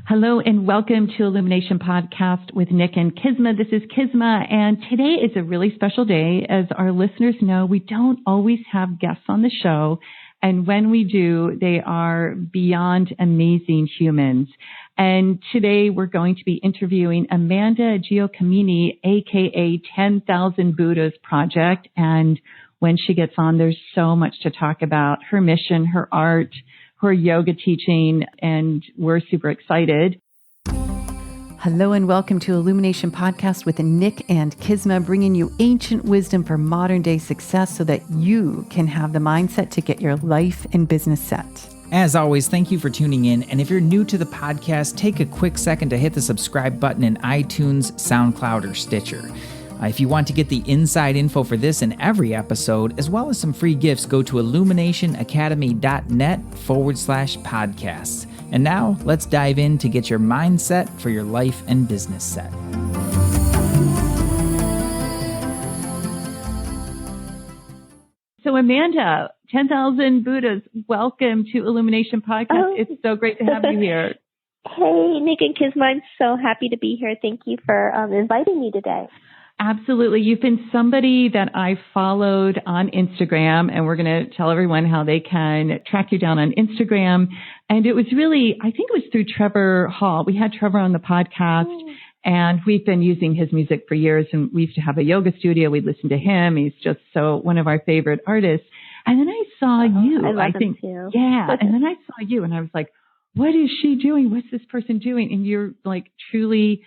Hello and welcome to Illumination Podcast with Nick and Kizma. This is Kizma, and today is a really special day. As our listeners know, we don't always have guests on the show, and when we do, they are beyond amazing humans. And today we're going to be interviewing Amanda Giacomini, aka 10,000 Buddhas Project. And when she gets on, there's so much to talk about: her mission, her art, her yoga teaching, and we're super excited. Hello and welcome to Illumination Podcast with Nick and Kizma, bringing you ancient wisdom for modern day success so that you can have the mindset to get your life and business set. As always, thank you for tuning in. And if you're new to the podcast, take a quick second to hit the subscribe button in iTunes, SoundCloud, or Stitcher. If you want to get the inside info for this and every episode, as well as some free gifts, go to illuminationacademy.net/podcasts. And now let's dive in to get your mindset for your life and business set. So Amanda, 10,000 Buddhas, welcome to Illumination Podcast. Oh. It's so great to have you here. Hey, Nick and Kizma, I'm so happy to be here. Thank you for inviting me today. Absolutely. You've been somebody that I followed on Instagram, and we're going to tell everyone how they can track you down on Instagram. And it was really, I think it was through Trevor Hall. We had Trevor on the podcast, and we've been using his music for years. And we used to have a yoga studio. We'd listen to him. He's just so one of our favorite artists. And then I saw you. I love think, him too. Yeah. And then I saw you, and I was like, what is she doing? What's this person doing? And you're like truly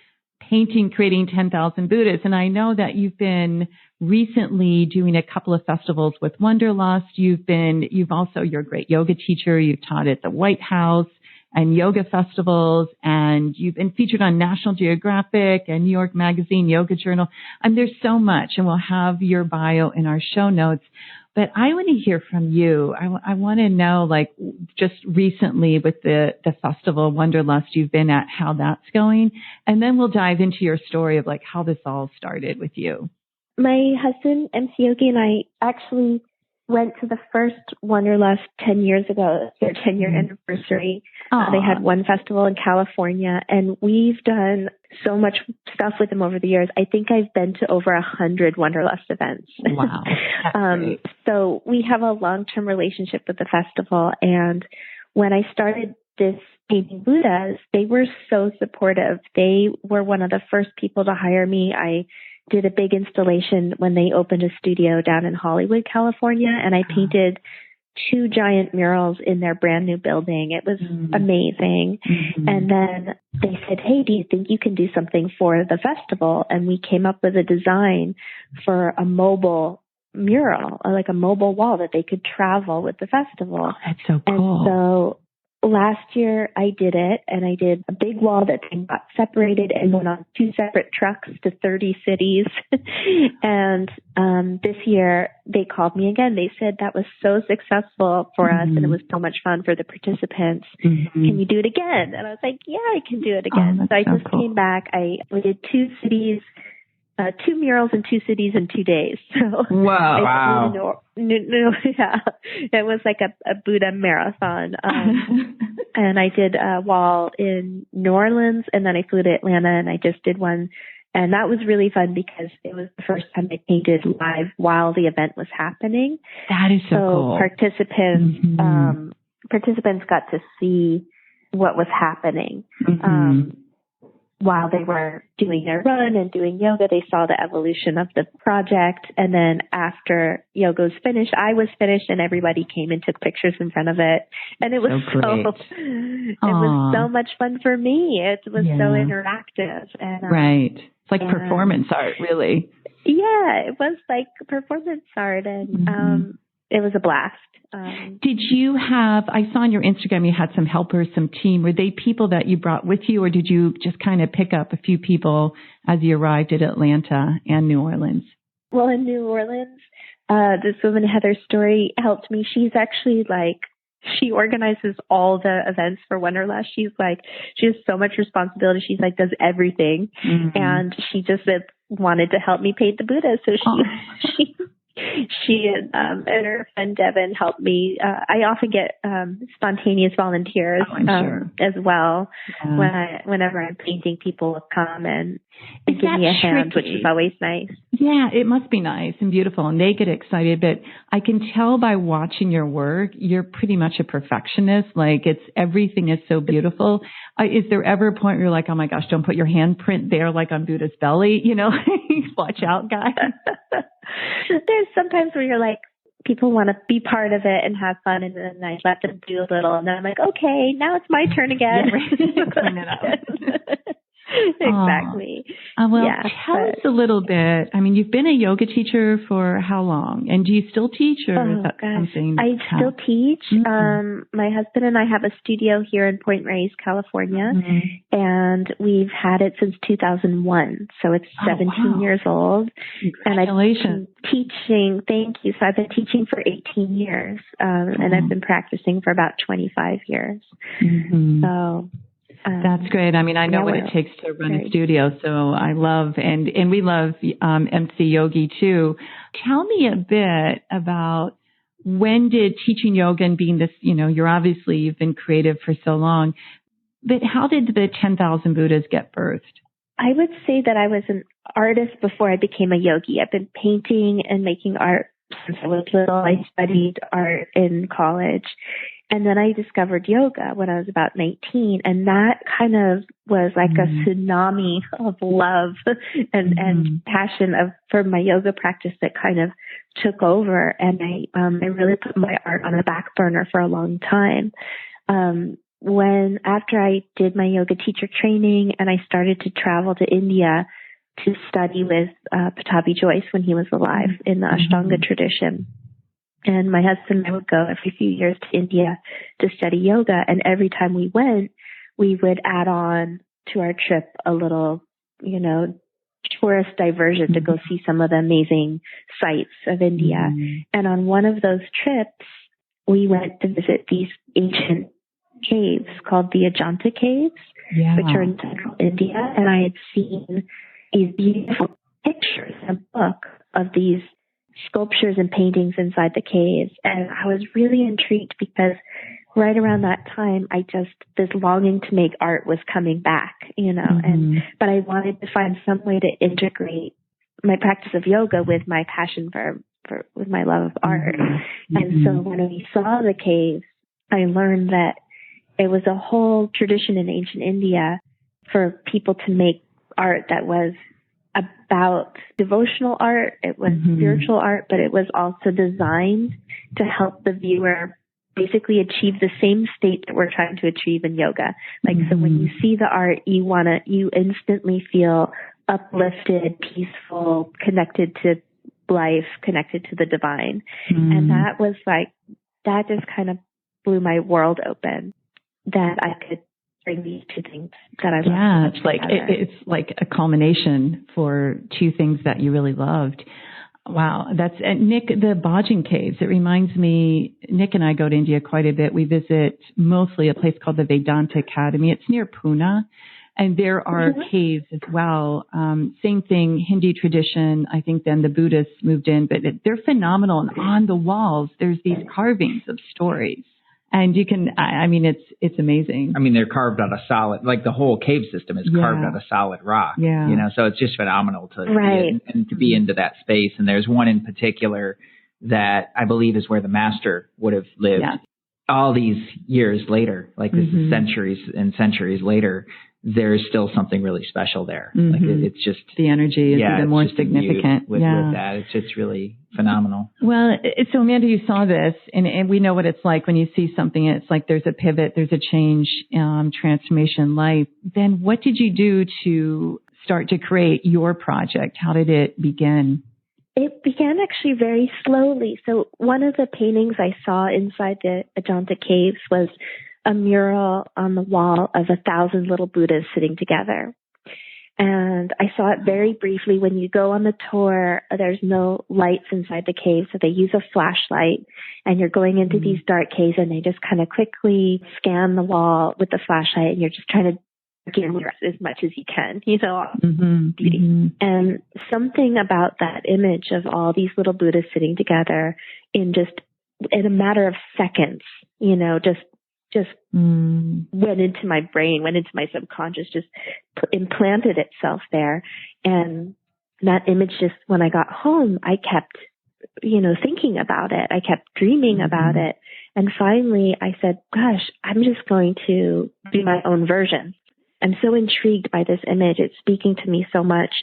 creating 10,000 Buddhas. And I know that you've been recently doing a couple of festivals with Wanderlust. You're a great yoga teacher. You've taught at the White House and yoga festivals, and you've been featured on National Geographic and New York Magazine, Yoga Journal. And there's so much, and we'll have your bio in our show notes. But I want to hear from you. I want to know, like, just recently with the festival Wanderlust you've been at, how that's going. And then we'll dive into your story of like how this all started with you. My husband, MC Yogi, and I actually went to the first Wanderlust 10 years ago, their 10-year anniversary. They had one festival in California, and we've done so much stuff with them over the years. I think I've been to over 100 Wanderlust events. Wow. So we have a long-term relationship with the festival. And when I started this painting Buddhas, they were so supportive. They were one of the first people to hire me. I did a big installation when they opened a studio down in Hollywood, California, and I painted 2 giant murals in their brand new building. It was amazing. And then they said, hey, do you think you can do something for the festival? And we came up with a design for a mobile mural, like a mobile wall that they could travel with the festival. Oh, that's so cool. And so last year I did it, and I did a big wall that got separated and went on 2 separate trucks to 30 cities. And this year they called me again. They said that was so successful for us, and it was so much fun for the participants. Can you do it again? And I was like, yeah, I can do it again. So I just came back. We did 2 cities, 2 murals in 2 cities in 2 days. So Wow. Yeah, it was like a Buddha marathon. And I did a wall in New Orleans, and then I flew to Atlanta, and I just did one. And that was really fun because it was the first time I painted live while the event was happening. That is so cool. Participants got to see what was happening. While they were doing their run and doing yoga, they saw the evolution of the project. And then after yoga was finished, I was finished, and everybody came and took pictures in front of it. And it was it was so much fun for me. It was so interactive. And right. It's like performance art, really. Yeah, it was like performance art, and it was a blast. Did you have, I saw on your Instagram you had some helpers, some team. Were they people that you brought with you, or did you just kind of pick up a few people as you arrived at Atlanta and New Orleans? Well, in New Orleans, this woman, Heather Story, helped me. She's actually she organizes all the events for Wanderlust. She has so much responsibility. She's does everything. And she just wanted to help me paint the Buddha. So She and her friend Devin help me. I often get spontaneous volunteers as well. Whenever I'm painting, people will come and give me a hand, which is always nice. Yeah, it must be nice and beautiful, and they get excited. But I can tell by watching your work, you're pretty much a perfectionist. Like everything is so beautiful. Is there ever a point where you're like, oh my gosh, don't put your handprint there, like on Buddha's belly? Watch out, guys. There's sometimes where you're like, people want to be part of it and have fun, and then I let them do a little, and then I'm like, okay, now it's my turn again. Clean it up. Exactly. Tell us a little bit. I mean, you've been a yoga teacher for how long? And do you still teach, or is that something? I still teach. Mm-hmm. My husband and I have a studio here in Point Reyes, California, and we've had it since 2001. So it's 17 years old. Congratulations. And I've been teaching. Thank you. So I've been teaching for 18 years, and I've been practicing for about 25 years. Mm-hmm. So. That's great. I mean, I know what it takes to run a studio, so I love, and we love MC Yogi too. Tell me a bit about when did teaching yoga and being this, you've been creative for so long, but how did the 10,000 Buddhas get birthed? I would say that I was an artist before I became a yogi. I've been painting and making art since I was little. I studied art in college. And then I discovered yoga when I was about 19, and that kind of was like a tsunami of love and passion for my yoga practice that kind of took over. And I really put my art on the back burner for a long time. After I did my yoga teacher training and I started to travel to India to study with Pattabhi Jois when he was alive in the Ashtanga tradition. And my husband and I would go every few years to India to study yoga. And every time we went, we would add on to our trip a little, tourist diversion to go see some of the amazing sights of India. And on one of those trips, we went to visit these ancient caves called the Ajanta Caves, which are in central India. And I had seen these beautiful pictures in a book of these sculptures and paintings inside the caves. And I was really intrigued because right around that time, this longing to make art was coming back, but I wanted to find some way to integrate my practice of yoga with my passion with my love of art. And so when we saw the caves, I learned that it was a whole tradition in ancient India for people to make art that was about devotional art. It was spiritual art, but it was also designed to help the viewer basically achieve the same state that we're trying to achieve in yoga. So when you see the art, you instantly feel uplifted, peaceful, connected to life, connected to the divine. And that just kind of blew my world open, that I could bring these two things that I love. It's like a culmination for two things that you really loved. Wow. Nick, the Bhajan Caves. It reminds me, Nick and I go to India quite a bit. We visit mostly a place called the Vedanta Academy. It's near Pune. And there are caves as well. Same thing, Hindu tradition. I think then the Buddhists moved in, but they're phenomenal. And on the walls, there's these carvings of stories. And you can, it's amazing. I mean, they're carved out of solid, like the whole cave system is carved out of solid rock. Yeah. So it's just phenomenal to be into that space. And there's one in particular that I believe is where the master would have lived all these years later, like this is centuries and centuries later. There's still something really special there. Like it's just the energy is even more significant. With that, it's just really phenomenal. Well, so Amanda, you saw this, and we know what it's like when you see something. And it's like there's a pivot, there's a change, transformation in life. Then what did you do to start to create your project? How did it begin? It began actually very slowly. So one of the paintings I saw inside the Ajanta Caves was a mural on the wall of 1,000 little Buddhas sitting together. And I saw it very briefly. When you go on the tour, there's no lights inside the cave, so they use a flashlight, and you're going into these dark caves, and they just kind of quickly scan the wall with the flashlight, and you're just trying to as much as you can, beauty. Mm-hmm. And something about that image of all these little Buddhas sitting together in a matter of seconds, just went into my brain, went into my subconscious, just implanted itself there. And that image, just when I got home, I kept, thinking about it. I kept dreaming about it. And finally I said, gosh, I'm just going to do my own version. I'm so intrigued by this image. It's speaking to me so much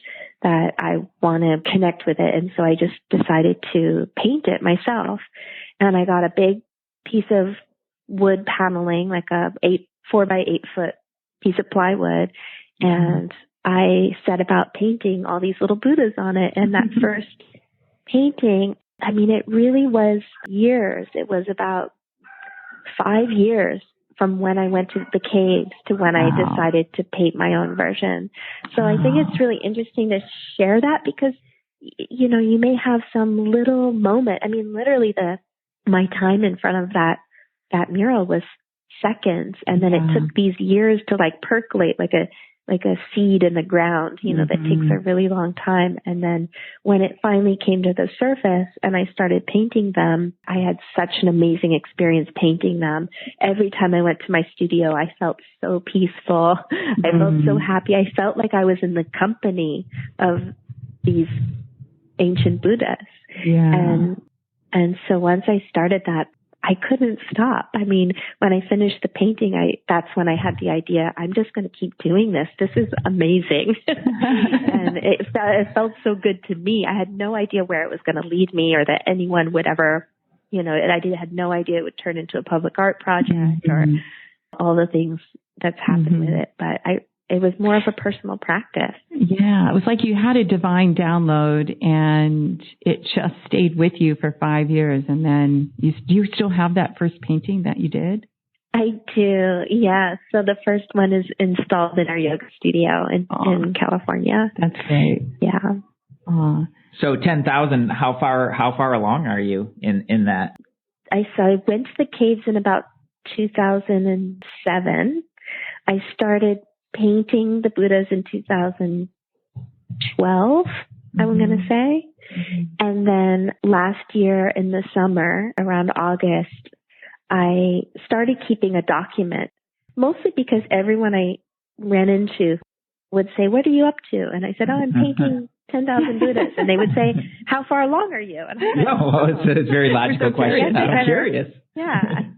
that I want to connect with it. And so I just decided to paint it myself. And I got a big piece of wood paneling, like a 4 by 8 foot piece of plywood. And I set about painting all these little Buddhas on it. And that first painting, it really was years. It was about 5 years from when I went to the caves to when I decided to paint my own version. So I think it's really interesting to share that because, you may have some little moment. Literally my time in front of that mural was seconds. And then it took these years to percolate like a seed in the ground, that takes a really long time. And then when it finally came to the surface and I started painting them, I had such an amazing experience painting them. Every time I went to my studio, I felt so peaceful. I felt so happy. I felt like I was in the company of these ancient Buddhas. Yeah. And so once I started that, I couldn't stop. When I finished the painting, that's when I had the idea, I'm just going to keep doing this. This is amazing. And it felt so good to me. I had no idea where it was going to lead me or that anyone would ever, and I had no idea it would turn into a public art project or all the things that's happened with it. But it was more of a personal practice. Yeah, it was like you had a divine download and it just stayed with you for 5 years. And then do you still have that first painting that you did? I do, yeah. So the first one is installed in our yoga studio in California. That's great. Yeah. So 10,000, how far along are you in that? I went to the caves in about 2007. I started painting the Buddhas in 2012, I'm going to say. And then last year in the summer, around August, I started keeping a document, mostly because everyone I ran into would say, what are you up to? And I said, I'm painting 10,000 Buddhas. And they would say, how far along are you? And it's a very logical question. I'm curious. Yeah.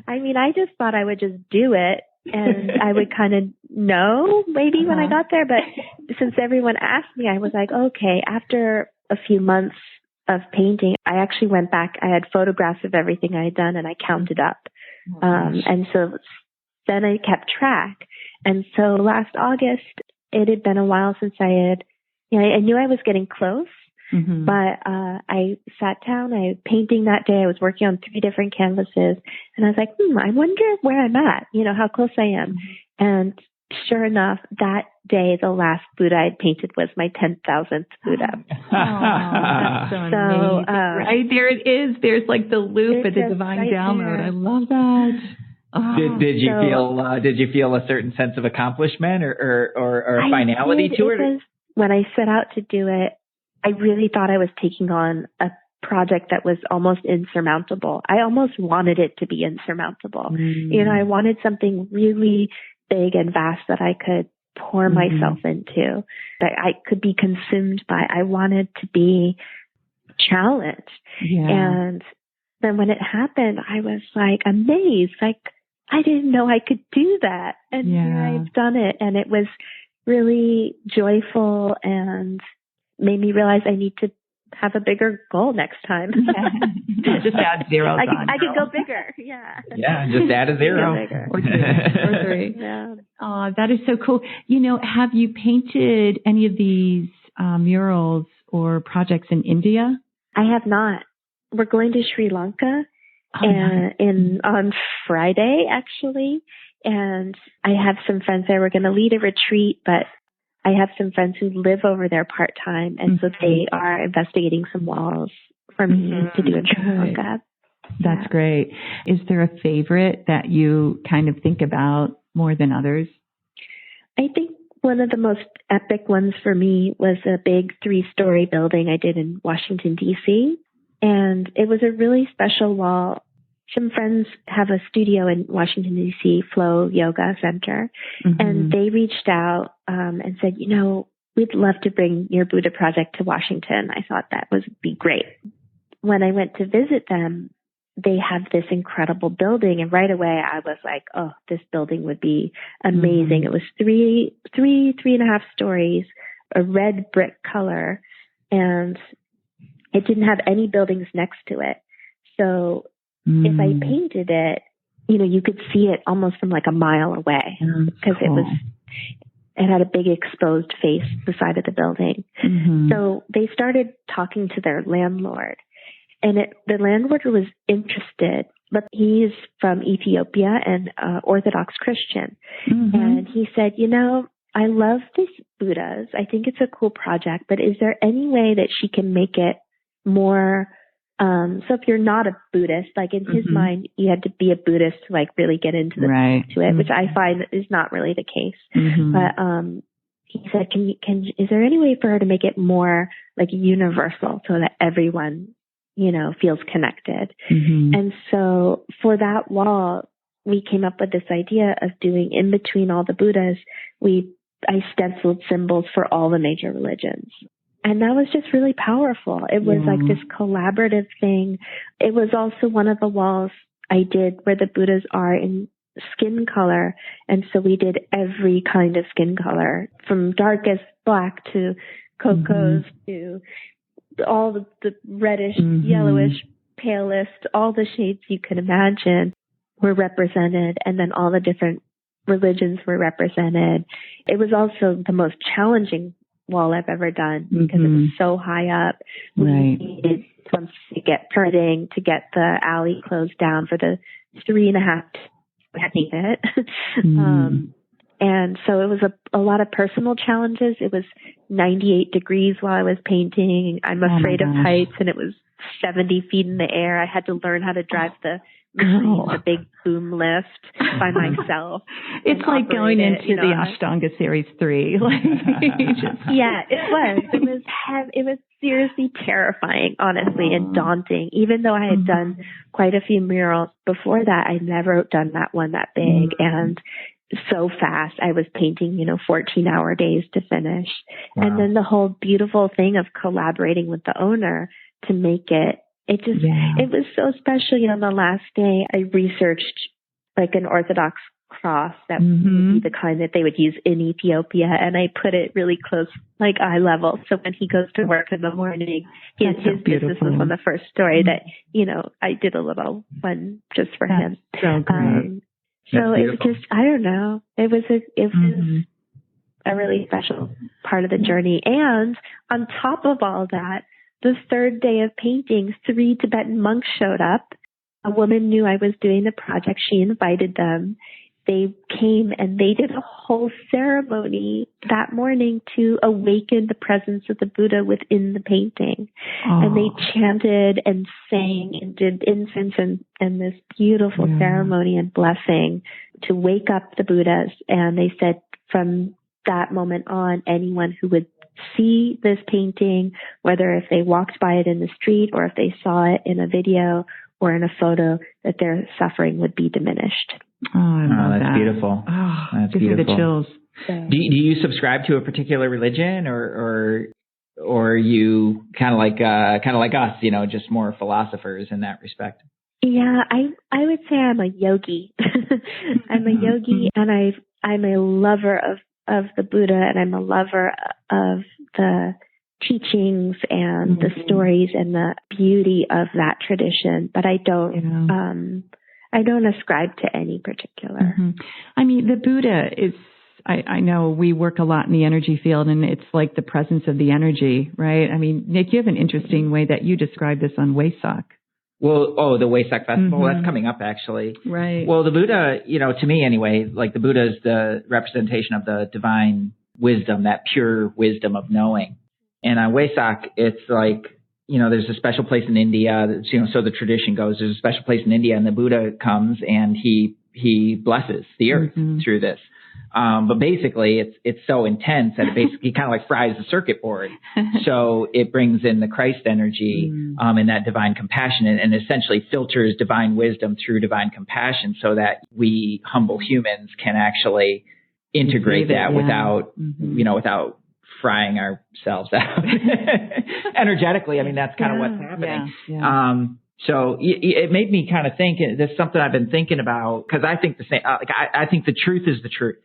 I just thought I would just do it. And I would kind of know maybe when I got there. But since everyone asked me, I was like, okay, after a few months of painting, I actually went back. I had photographs of everything I had done and I counted up. And so then I kept track. And so last August, it had been a while since I knew I was getting close. But I sat down, painting that day. I was working on 3 different canvases and I was like, I wonder where I'm at, how close I am. And sure enough, that day, the last Buddha I had painted was my 10,000th Buddha. That's so amazing. Right there it is. There's like the loop of the divine download. There. I love that. Did you feel a certain sense of accomplishment or a finality to it? When I set out to do it, I really thought I was taking on a project that was almost insurmountable. I almost wanted it to be insurmountable. I wanted something really big and vast that I could pour myself into, that I could be consumed by. I wanted to be challenged. Yeah. And then when it happened, I was amazed. I didn't know I could do that. And here I've done it. And it was really joyful and made me realize I need to have a bigger goal next time. Just add zeros I could go bigger. Yeah. Yeah, just add a zero. Or 3. Yeah. Oh, that is so cool. Have you painted any of these murals or projects in India? I have not. We're going to Sri Lanka on Friday, actually. And I have some friends there. We're going to lead a retreat, but I have some friends who live over there part-time, and so they are investigating some walls for me to do in Sri Lanka. That's great. Is there a favorite that you kind of think about more than others? I think one of the most epic ones for me was a big 3-story building I did in Washington, D.C. And it was a really special wall. Some friends have a studio in Washington, D.C., Flow Yoga Center. Mm-hmm. And they reached out and said, we'd love to bring your Buddha project to Washington. I thought that would be great. When I went to visit them, they have this incredible building. And right away, I was like, oh, this building would be amazing. Mm-hmm. It was three and a half stories, a red brick color, and it didn't have any buildings next to it. So if I painted it, you could see it almost from like a mile away because it had a big exposed face beside of the building. Mm-hmm. So they started talking to their landlord, and the landlord was interested, but he's from Ethiopia and Orthodox Christian. Mm-hmm. And he said, I love these Buddhas. I think it's a cool project, but is there any way that she can make it more, so if you're not a Buddhist, like in his mind, you had to be a Buddhist to like really get into to it, which I find is not really the case. Mm-hmm. But he said, is there any way for her to make it more like universal so that everyone, feels connected? Mm-hmm. And so for that wall, we came up with this idea of doing in between all the Buddhas, I stenciled symbols for all the major religions. And that was just really powerful. It was like this collaborative thing. It was also one of the walls I did where the Buddhas are in skin color. And so we did every kind of skin color, from darkest black to cocos to all the reddish, yellowish, palest, all the shades you could imagine were represented. And then all the different religions were represented. It was also the most challenging wall I've ever done because it was so high up. We needed to get permitting to get the alley closed down for the 3.5 it. And so it was a lot of personal challenges. It was 98 degrees while I was painting. I'm afraid of heights, and it was 70 feet in the air. I had to learn how to drive the big boom lift by myself. It's like going into the Ashtanga Series 3. Yeah, it was. It was seriously terrifying, honestly, and daunting. Even though I had done quite a few murals before that, I'd never done that one that big and so fast. I was painting, 14-hour days to finish. Wow. And then the whole beautiful thing of collaborating with the owner to make it. It was so special. The last day I researched like an Orthodox cross that would be the kind that they would use in Ethiopia. And I put it really close, like eye level. So when he goes to work in the morning, his business was on the first story that, I did a little one just for him. So great. So it was just, I don't know. It was a really special part of the journey. And on top of all that, the third day of painting, 3 Tibetan monks showed up. A woman knew I was doing the project. She invited them. They came and they did a whole ceremony that morning to awaken the presence of the Buddha within the painting. And they chanted and sang and did incense and this beautiful ceremony and blessing to wake up the Buddhas. And they said from that moment on, anyone who would see this painting, whether if they walked by it in the street or if they saw it in a video or in a photo, that their suffering would be diminished. Oh, I love that's that. Beautiful. Oh, that's beautiful. The chills. Do you subscribe to a particular religion, or you kind of like us, just more philosophers in that respect? Yeah, I would say I'm a yogi. I'm a yogi, and I'm a lover of the Buddha, and I'm a lover of the teachings and the stories and the beauty of that tradition. But I don't ascribe to any particular. I mean, the Buddha is, I know we work a lot in the energy field, and it's like the presence of the energy, right? I mean, Nick, you have an interesting way that you describe this on Wesak. Well, the Wesak Festival, that's coming up actually. Right. Well, the Buddha, to me anyway, like the Buddha is the representation of the divine wisdom, that pure wisdom of knowing. And on Wesak, it's like, there's a special place in India, so the tradition goes, there's a special place in India and the Buddha comes and he blesses the earth through this. But basically it's so intense that it basically kind of like fries the circuit board. So it brings in the Christ energy, and that divine compassion and essentially filters divine wisdom through divine compassion so that we humble humans can actually integrate that without, without frying ourselves out energetically. I mean, that's kind of what's happening. So it made me kind of think, this is something I've been thinking about, because I think the same, I think the truth is the truth.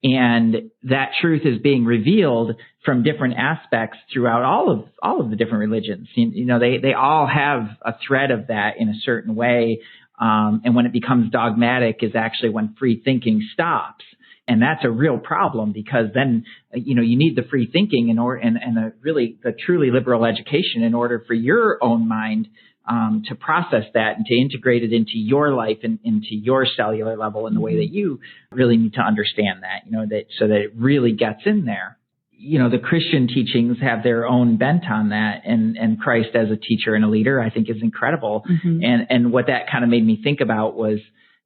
And that truth is being revealed from different aspects throughout all of the different religions. They all have a thread of that in a certain way. And when it becomes dogmatic is actually when free thinking stops. And that's a real problem, because then, you need the free thinking and the truly liberal education in order for your own mind to process that and to integrate it into your life and into your cellular level in the way that you really need to understand that, so that it really gets in there. The Christian teachings have their own bent on that, and Christ as a teacher and a leader, I think, is incredible. And what that kind of made me think about was,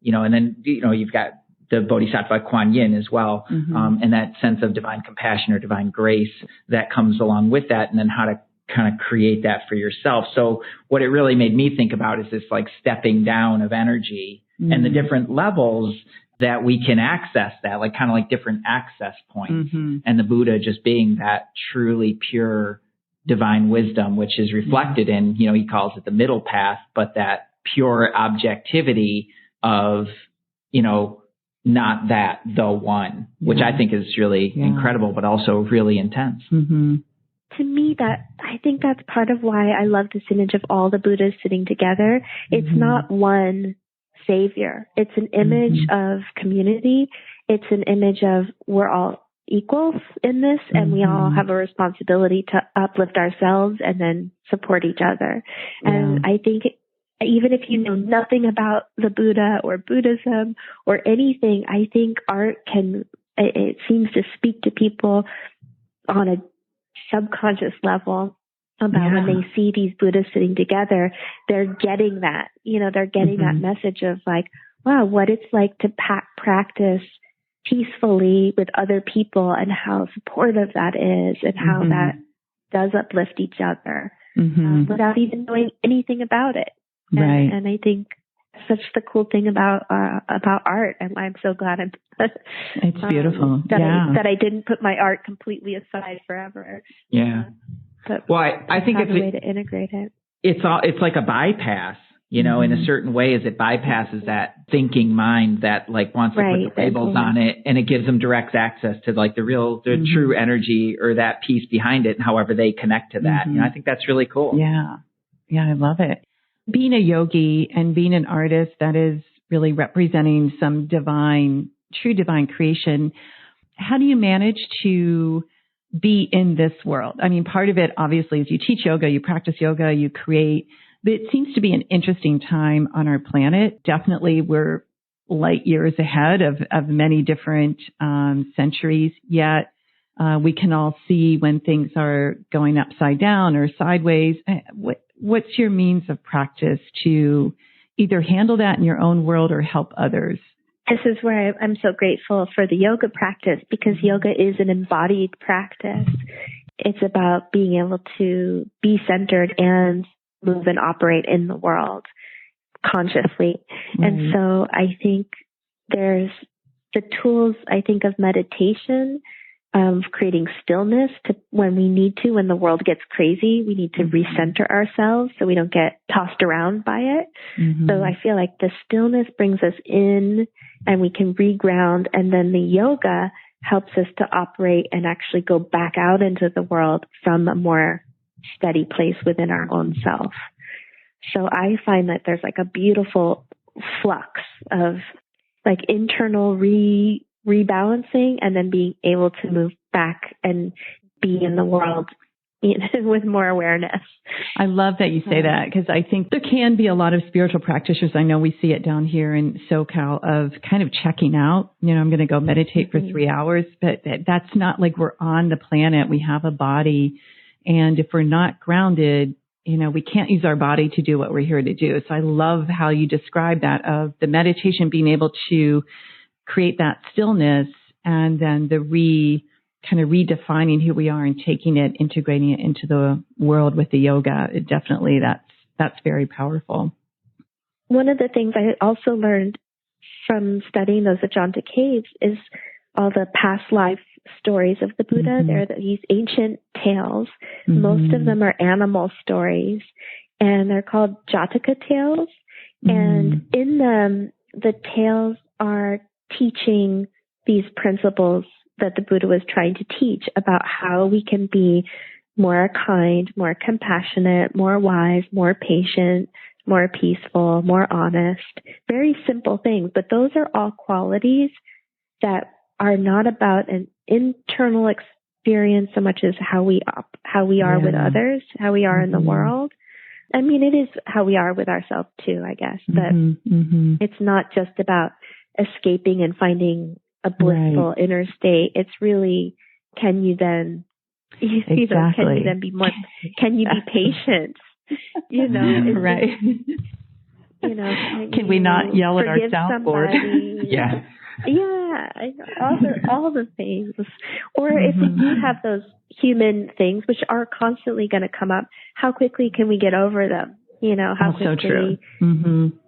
and then, you've got the Bodhisattva Kuan Yin as well, and that sense of divine compassion or divine grace that comes along with that, and then how to kind of create that for yourself. So what it really made me think about is this like stepping down of energy and the different levels that we can access that, like kind of like different access points. And the Buddha just being that truly pure divine wisdom, which is reflected in, he calls it the middle path, but that pure objectivity of, not that the one, which I think is really incredible, but also really intense. To me, I think that's part of why I love this image of all the Buddhas sitting together. It's not one savior. It's an image of community. It's an image of we're all equals in this, and we all have a responsibility to uplift ourselves and then support each other. And I think even if you know nothing about the Buddha or Buddhism or anything, I think art it seems to speak to people on a subconscious level about when they see these Buddhas sitting together, they're getting that, they're getting that message of like, wow, what it's like to practice peacefully with other people and how supportive that is and how that does uplift each other without even knowing anything about it. And I think such the cool thing about art, and I'm so glad it's beautiful that I didn't put my art completely aside forever. But I think it's a way to integrate it. It's like a bypass, in a certain way, as it bypasses that thinking mind that like wants to put the labels on it, and it gives them direct access to like the true energy or that piece behind it, and however they connect to that. I think that's really cool. Yeah, I love it. Being a yogi and being an artist that is really representing some true divine creation, how do you manage to be in this world? I mean, part of it obviously is you teach yoga, you practice yoga, you create, but it seems to be an interesting time on our planet. Definitely we're light years ahead of many different centuries, yet we can all see when things are going upside down or sideways. What's your means of practice to either handle that in your own world or help others? This is where I'm so grateful for the yoga practice, because yoga is an embodied practice. It's about being able to be centered and move and operate in the world consciously. And so I think there's the tools, I think, of meditation, of creating stillness to when we need to, when the world gets crazy, we need to recenter ourselves so we don't get tossed around by it. So I feel like the stillness brings us in and we can reground, and then the yoga helps us to operate and actually go back out into the world from a more steady place within our own self. So I find that there's like a beautiful flux of like internal rebalancing and then being able to move back and be in the world with more awareness. I love that you say that, because I think there can be a lot of spiritual practitioners. I know we see it down here in SoCal of kind of checking out. I'm going to go meditate for 3 hours, but that's not like we're on the planet. We have a body. And if we're not grounded, we can't use our body to do what we're here to do. So I love how you describe that, of the meditation being able to create that stillness, and then the kind of redefining who we are and taking it, integrating it into the world with the yoga. It definitely, that's very powerful. One of the things I also learned from studying those Ajanta caves is all the past life stories of the Buddha. There are these ancient tales. Most of them are animal stories, and they're called Jataka tales. And in them, the tales are teaching these principles that the Buddha was trying to teach about how we can be more kind, more compassionate, more wise, more patient, more peaceful, more honest. Very simple things, but those are all qualities that are not about an internal experience so much as how we are with others, how we are in the world. I mean, it is how we are with ourselves too, I guess, but it's not just about escaping and finding a blissful inner state. It's really, can you then be more, can you be patient? Right. Can we not yell at our soundboard? Yeah, all the things. Or if we do have those human things, which are constantly going to come up, how quickly can we get over them? How quickly? So true.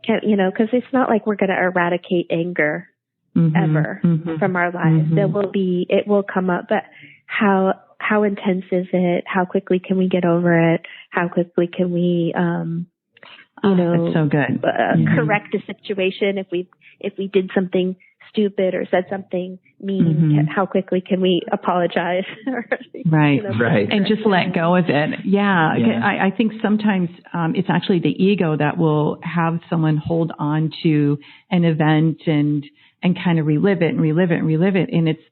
Because it's not like we're going to eradicate anger ever from our lives. It will come up, but how intense is it? How quickly can we get over it? How quickly can we, that's so good. Correct a situation if we did something stupid or said something mean? How quickly can we apologize? Right. And just let go of it. Yeah. I think sometimes it's actually the ego that will have someone hold on to an event and kind of relive it. And it's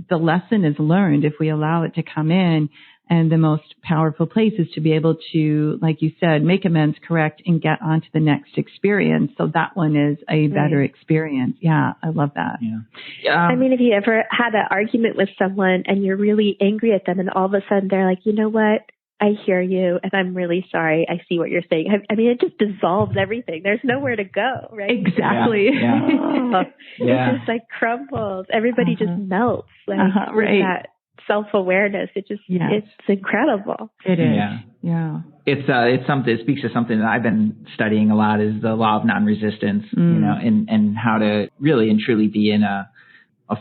the lesson is learned if we allow it to come in. And the most powerful place is to be able to, like you said, make amends, correct, and get on to the next experience. So that one is a better experience. Yeah, I love that. Yeah. I mean, if you ever had an argument with someone and you're really angry at them and all of a sudden they're like, you know what? I hear you and I'm really sorry. I see what you're saying. I mean, it just dissolves everything. There's nowhere to go, right? Exactly. It just like crumbles. Everybody just melts. Like that self-awareness. It's incredible. It is. Yeah. It's something, it speaks to something that I've been studying a lot, is the law of non-resistance, and how to really and truly be in a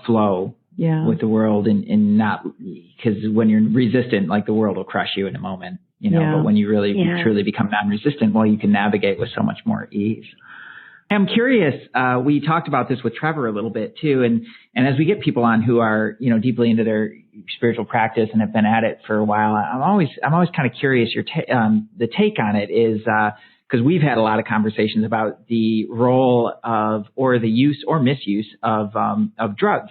flow with the world and not, because when you're resistant, like the world will crush you in a moment, but when you really truly become non-resistant, well, you can navigate with so much more ease. I'm curious, we talked about this with Trevor a little bit too, and as we get people on who are, deeply into their spiritual practice and have been at it for a while, I'm always kind of curious the take on it is, because we've had a lot of conversations about the role of, or the use or misuse of drugs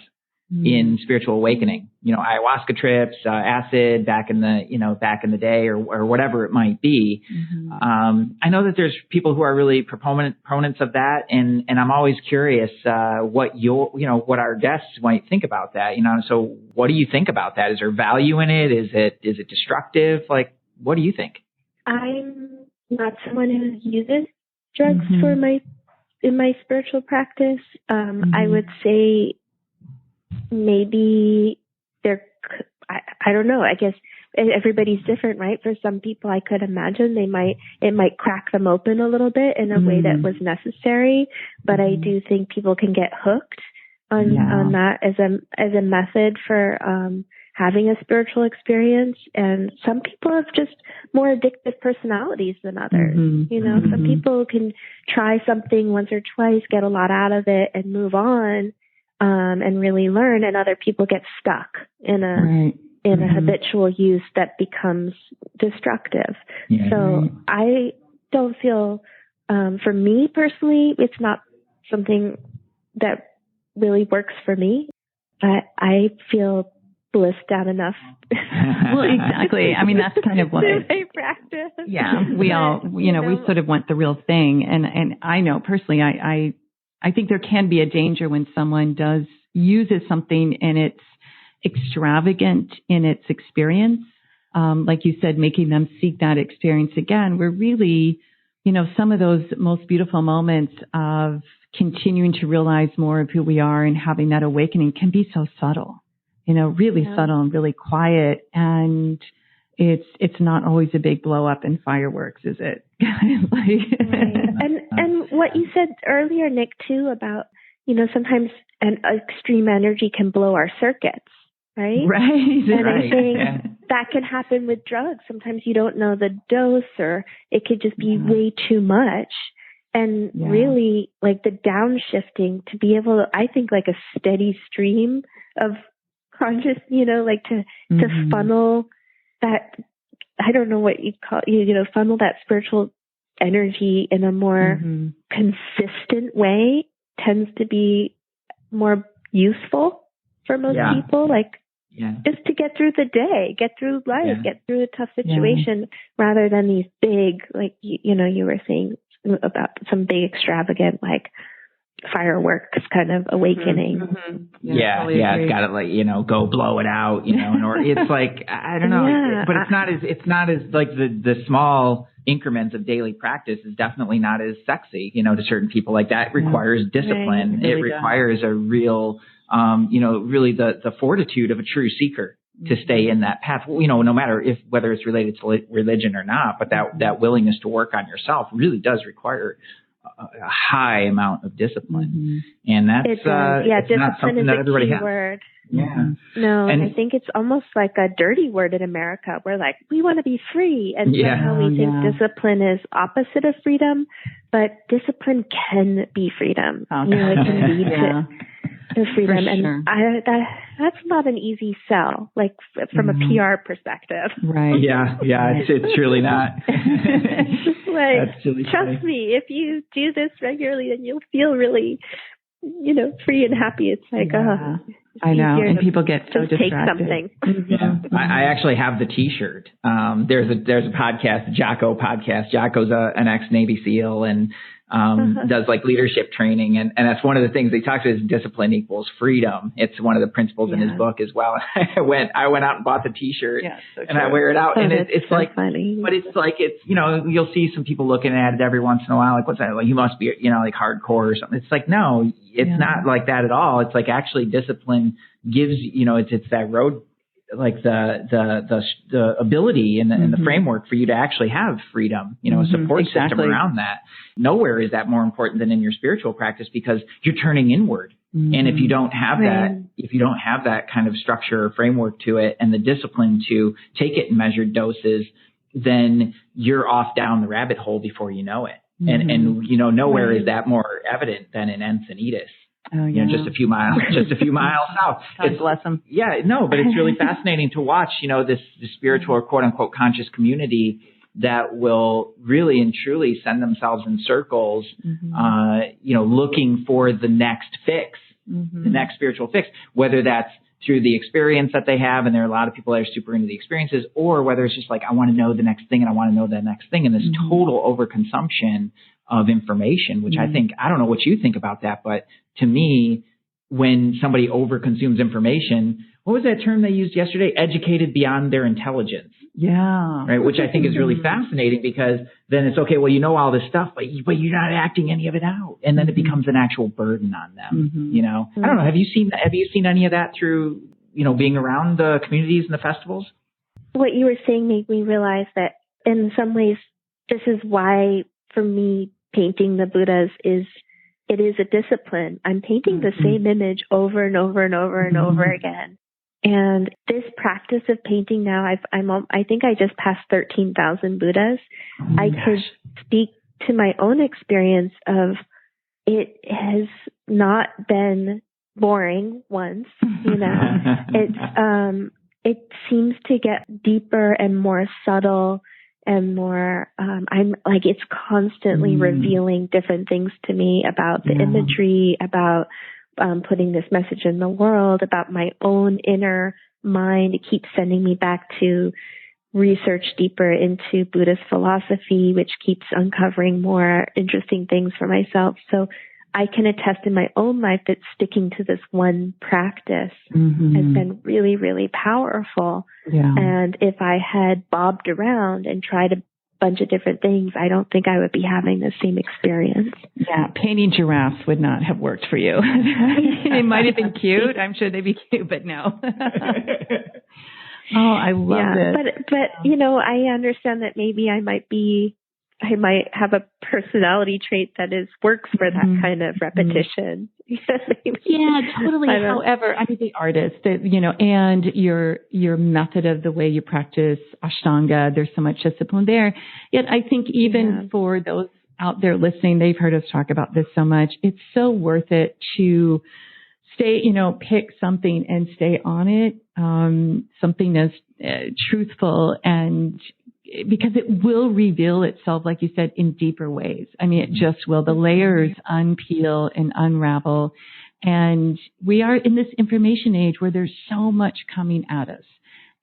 in spiritual awakening, ayahuasca trips, acid back in the day or whatever it might be. I know that there's people who are really proponents of that. And I'm always curious, what our guests might think about that, so what do you think about that? Is there value in it? Is it destructive? Like, what do you think? I'm not someone who uses drugs in my spiritual practice. I would say, maybe I don't know. I guess everybody's different, right? For some people, I could imagine it might crack them open a little bit in a way that was necessary. But I do think people can get hooked on that as a method for having a spiritual experience. And some people have just more addictive personalities than others. Some people can try something once or twice, get a lot out of it, and move on. And really learn, and other people get stuck in a habitual use that becomes destructive. So I don't feel, for me personally, it's not something that really works for me. But I feel blissed out enough. Well, exactly. I mean, that's kind of what I practice. Yeah, we all, we sort of want the real thing, and I know personally, I think there can be a danger when someone uses something and it's extravagant in its experience. Like you said, making them seek that experience again. We're really, some of those most beautiful moments of continuing to realize more of who we are and having that awakening can be so subtle, really subtle and really quiet. And it's not always a big blow up in fireworks, is it? Right. And what you said earlier, Nick, too, about, sometimes an extreme energy can blow our circuits, right? Right. And I think that can happen with drugs. Sometimes you don't know the dose, or it could just be way too much. And really, like, the downshifting to be able to, I think, like a steady stream of conscious, to funnel that, I don't know what you'd call, funnel that spiritual energy in a more consistent way tends to be more useful for most people. Like, just to get through the day, get through life, get through a tough situation, rather than these big, like, you were saying about some big extravagant, like, fireworks kind of awakening. It's got to, like, go blow it out, or it's like, I don't know, but it's not as like the small increments of daily practice is definitely not as sexy, to certain people. Like, that requires discipline. It requires a real, really the fortitude of a true seeker to stay in that path, no matter whether it's related to religion or not, but that willingness to work on yourself really does require a high amount of discipline. And that's, it's not something that everybody has. Word. Yeah. No, and I think it's almost like a dirty word in America. We're like, we want to be free. And somehow we think discipline is opposite of freedom, but discipline can be freedom. It can lead to freedom. And that's not an easy sell, like, from a PR perspective. Right. Yeah. It's really not. Like, really trust me, if you do this regularly, then you'll feel really, free and happy. It's like, I know, and people get so distracted. Take something. I actually have the T-shirt. There's a podcast, the Jocko podcast. Jocko's an ex-Navy SEAL and does, like, leadership training, and that's one of the things he talks about is discipline equals freedom. It's one of the principles in his book as well. I went out and bought the T-shirt, and I wear it out, and it's so like, funny. But it's like, it's, you'll see some people looking at it every once in a while, like, what's that? Like, you must be, like, hardcore or something. It's like, no, it's not like that at all. It's like, actually, discipline gives, it's that road, like the ability and the framework for you to actually have freedom, a support system around that. Nowhere is that more important than in your spiritual practice, because you're turning inward. And if you don't have that kind of structure or framework to it and the discipline to take it in measured doses, then you're off down the rabbit hole before you know it. And nowhere is that more evident than in Encinitas. Just a few miles south. God bless them. Yeah, no, but it's really fascinating to watch, this spiritual or quote unquote conscious community that will really and truly send themselves in circles, looking for the next fix, the next spiritual fix, whether that's through the experience that they have. And there are a lot of people that are super into the experiences, or whether it's just like, I want to know the next thing and I want to know the next thing. And this total overconsumption of information, which I think, I don't know what you think about that, but to me, when somebody overconsumes information, what was that term they used yesterday? Educated beyond their intelligence. Yeah. Right. Which I think is really fascinating, because then it's okay. Well, all this stuff, but you're not acting any of it out. And then it becomes an actual burden on them. I don't know. Have you seen any of that through, being around the communities and the festivals? What you were saying made me realize that in some ways, this is why, for me, painting the Buddhas is a discipline. I'm painting the same image over and over and over and over again. And this practice of painting now, I think I just passed 13,000 Buddhas. I could speak to my own experience of it has not been boring once, it seems to get deeper and more subtle and more, I'm like, it's constantly revealing different things to me about the imagery, about putting this message in the world, about my own inner mind. It keeps sending me back to research deeper into Buddhist philosophy, which keeps uncovering more interesting things for myself. So I can attest in my own life that sticking to this one practice has been really, really powerful. Yeah. And if I had bobbed around and tried to bunch of different things, I don't think I would be having the same experience. Yeah, painting giraffes would not have worked for you. They might have been cute. I'm sure they'd be cute, but no. Oh, I love it. But you know, I understand that maybe I might have a personality trait that works for that kind of repetition. Yeah, totally. However, I mean, the artist, you know, and your method of the way you practice Ashtanga, there's so much discipline there. Yet I think even for those out there listening, they've heard us talk about this so much. It's so worth it to stay, you know, pick something and stay on it. Something that's truthful, and because it will reveal itself, like you said, in deeper ways. I mean, it just will. The layers unpeel and unravel. And we are in this information age where there's so much coming at us.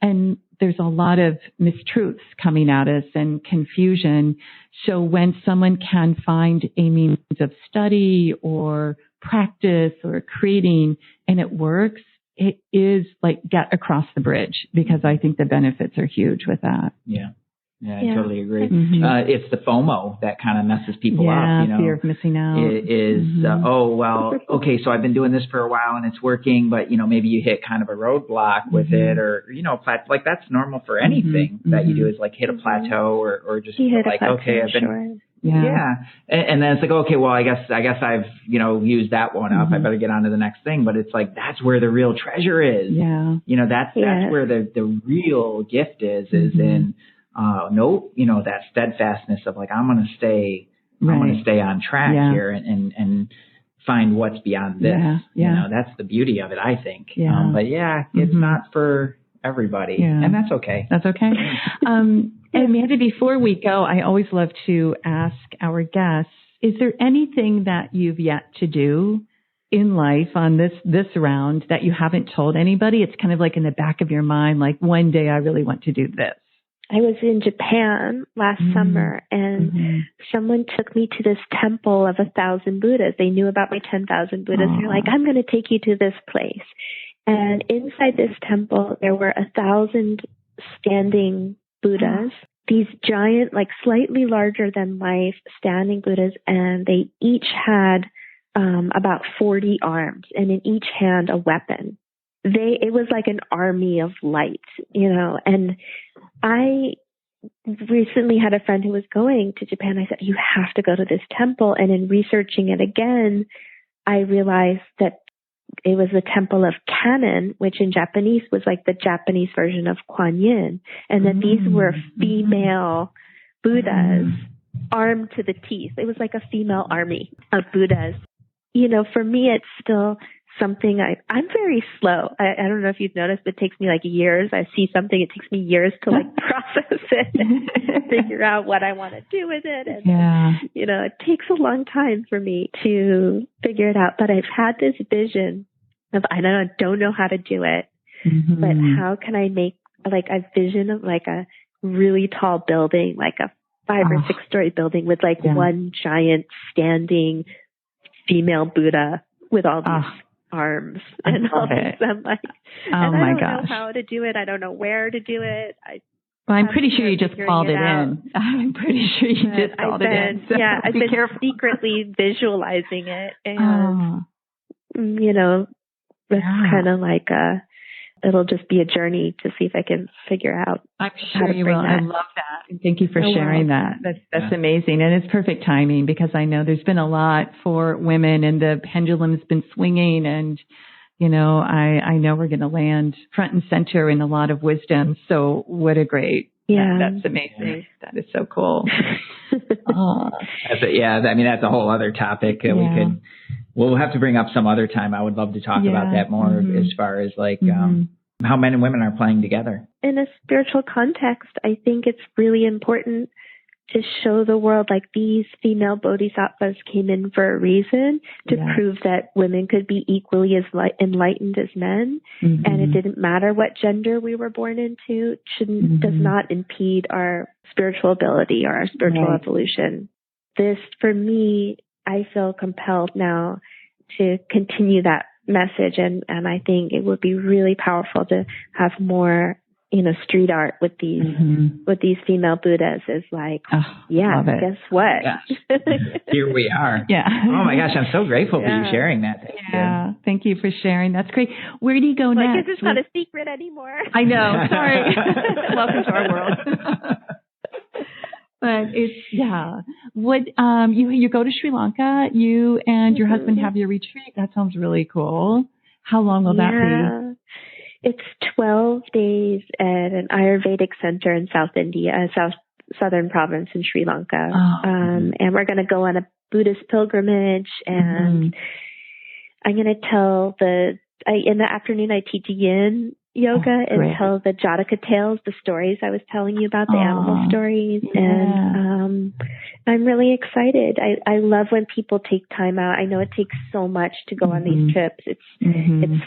And there's a lot of mistruths coming at us and confusion. So when someone can find a means of study or practice or creating and it works, it is like get across the bridge, because I think the benefits are huge with that. Yeah, I totally agree. It's the FOMO that kind of messes people up. You know, fear of missing out. It is, oh, well, okay, so I've been doing this for a while and it's working, but, you know, maybe you hit kind of a roadblock with it, or, you know, like that's normal for anything that you do, is like hit a plateau or just like, okay, I've been... Yeah. And then it's like, okay, well, I guess I've, you know, used that one up. I better get on to the next thing. But it's like, that's where the real treasure is. Yeah. You know, that's where the real gift is in, you know, that steadfastness of like, I'm going to stay on track here and find what's beyond this. You know, that's the beauty of it, I think. But it's not for everybody, and that's okay. That's okay. And Amanda, before we go, I always love to ask our guests, is there anything that you've yet to do in life on this round that you haven't told anybody? It's kind of like in the back of your mind, like one day I really want to do this. I was in Japan last summer, and someone took me to this temple of 1,000 Buddhas. They knew about my 10,000 Buddhas. They're like, I'm going to take you to this place. And inside this temple, there were 1,000 standing Buddhas, these giant, like slightly larger than life standing Buddhas, and they each had about 40 arms, and in each hand a weapon. It was like an army of light, you know. And I recently had a friend who was going to Japan. I said, you have to go to this temple. And in researching it again, I realized that it was the temple of Kannon, which in Japanese was like the Japanese version of Kuan Yin. And that these were female Buddhas armed to the teeth. It was like a female army of Buddhas. You know, for me, it's still something I'm very slow. I don't know if you've noticed, but it takes me like years. I see something, it takes me years to like process it and figure out what I want to do with it. And, you know, it takes a long time for me to figure it out. But I've had this vision of, I don't know how to do it, but how can I make like a vision of like a really tall building, like a 5 or 6 story building with like one giant standing female Buddha with all these arms and all this. I'm like, I don't know how to do it. I don't know where to do it. Well, I'm pretty sure you just called it in. I'm pretty sure you just called it in. So I've been secretly visualizing it, and you know, it's kind of like it'll just be a journey to see if I can figure out. I'm sure you will. I love that. And thank you for sharing that. That's amazing. And it's perfect timing, because I know there's been a lot for women and the pendulum's been swinging, and, you know, I know we're going to land front and center in a lot of wisdom. So what a great, that's amazing. That is so cool. I mean, that's a whole other topic that we'll have to bring up some other time. I would love to talk about that more as far as like how men and women are playing together. In a spiritual context, I think it's really important to show the world like these female bodhisattvas came in for a reason, to prove that women could be equally as enlightened as men. And it didn't matter what gender we were born into, does not impede our spiritual ability or our spiritual evolution. This, for me, I feel compelled now to continue that message. And I think it would be really powerful to have more street art with these female Buddhas is like, guess what? Here we are. Yeah. Oh my gosh, I'm so grateful for you sharing that. Thank you for sharing. That's great. Where do you go next? I guess it's not a secret anymore. I know. Sorry. Welcome to our world. But it's, what, you go to Sri Lanka, you and your husband have your retreat. That sounds really cool. How long will that be? It's 12 days at an Ayurvedic center in southern province in Sri Lanka. And we're going to go on a Buddhist pilgrimage, and I'm going to tell in the afternoon I teach yin yoga and tell the Jataka tales, the stories I was telling you about, the animal stories. And I'm really excited. I love when people take time out. I know it takes so much to go on these trips. It's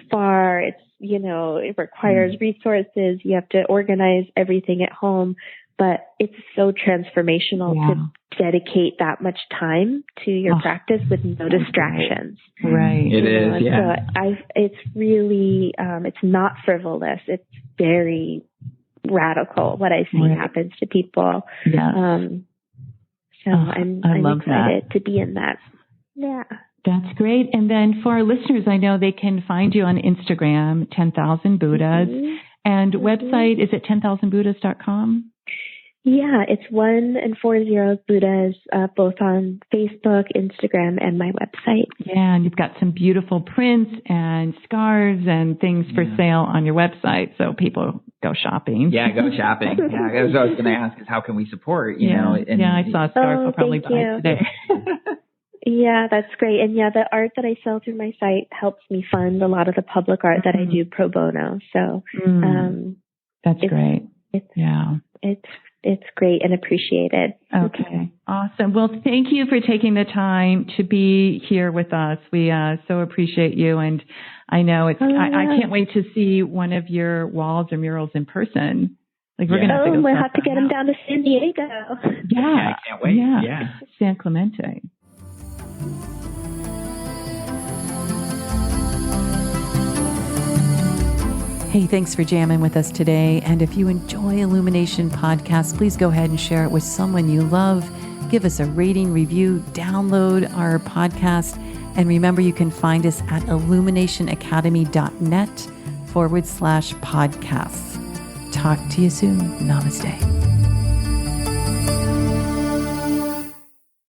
far. It requires resources. You have to organize everything at home, but it's so transformational to dedicate that much time to your practice with no distractions. Right. It is. Yeah. So it's really, it's not frivolous. It's very radical what I see happens to people. Yeah. So I'm excited to be in that. Yeah. That's great. And then for our listeners, I know they can find you on Instagram, 10,000 Buddhas. And website, is it 10,000buddhas.com? Yeah, it's 1 and 4 zeros Buddhas, both on Facebook, Instagram, and my website. Yeah, and you've got some beautiful prints and scarves and things for sale on your website, so people go shopping. Yeah, go shopping. Yeah, that's what I was going to ask is how can we support, you know? And, I saw a scarf. I'll probably buy it today. Yeah, that's great. And the art that I sell through my site helps me fund a lot of the public art that I do pro bono. So that's great. It's great and appreciated. Okay. Awesome. Well, thank you for taking the time to be here with us. We so appreciate you. And I know I can't wait to see one of your walls or murals in person. Like we're going to have to go. We'll have to get them down to San Diego. Yeah, I can't wait. Yeah. San Clemente. Hey, thanks for jamming with us today. And if you enjoy Illumination Podcast, please go ahead and share it with someone you love. Give us a rating, review, download our podcast. And remember, you can find us at illuminationacademy.net/podcasts. Talk to you soon. Namaste.